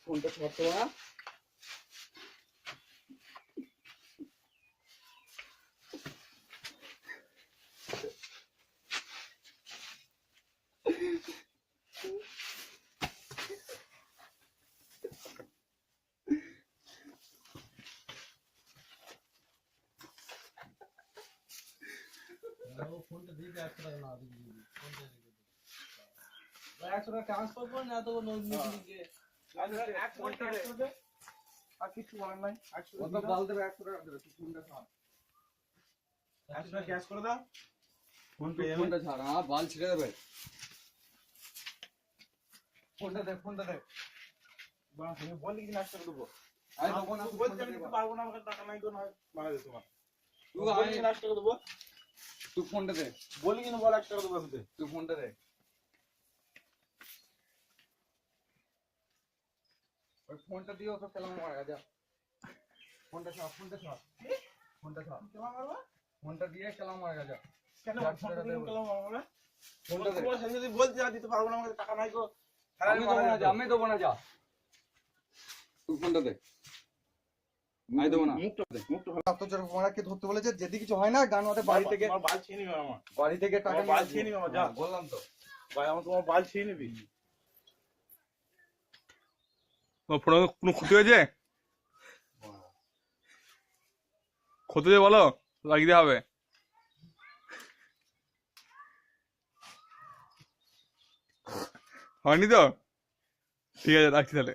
ফোনটা ধরতো না। ফোনটা দিতে 100 টাকা না দিবি ফোনটা দিবি 100 টাকা ট্রান্সফার করে না তো মিটিংয়ে আর কিছু বলার নাই। কত বল দেবে 100 টাকা দেবে তুই ফোনটা ছাড় 100 টাকা ক্যাশ করে দাও। ফোনটা ছাড় হ্যাঁ বাল ছিড়ে দেবে ফোনটা দে বাহ তুমি বলি কি নাচ করে দেবো। আই দেবো না তুই বলতে আমি দিতে পারবো না, আমাকে টাকা নাই তো না মানে দে তোমার। তুই বলি কি নাচ করে দেবো। তুই ফোনটা দে বলি কি না বল 100 টাকা দেবো আমি। তুই ফোনটা দে ওই ফোনটা দিও তো কেলাম মারা যা ফোনটা ছাড় কেমন মারবা? ফোনটা দিয়ে কেলাম মারা যা কেন ফোনটা দিন কেন মারবা? ফোনটা দে তোমার সাথে যদি বলতে আর দিতে পারবো না, আমাকে টাকা নাই তো। আমি দেবো না যা তুই ফোনটা দে আমি দেবো না মুখটা জোর মারা কে ধরতে বলেছে, যদি কিছু হয় না গান ওদের বাড়ি থেকে আমার বাল ছিয়ে নিবে, আমার বাড়ি থেকে টাকা বাল ছিয়ে নিবে আমার। যা বললাম তো ভাই, আমার তোমার বাল ছিয়ে নিবি। ফোনে কোনো ক্ষতি হয়েছে? ক্ষতি হয়েছে বলো, লাগিয়ে দিতে হবে। হয়নি তো? ঠিক আছে, রাখছি তাহলে।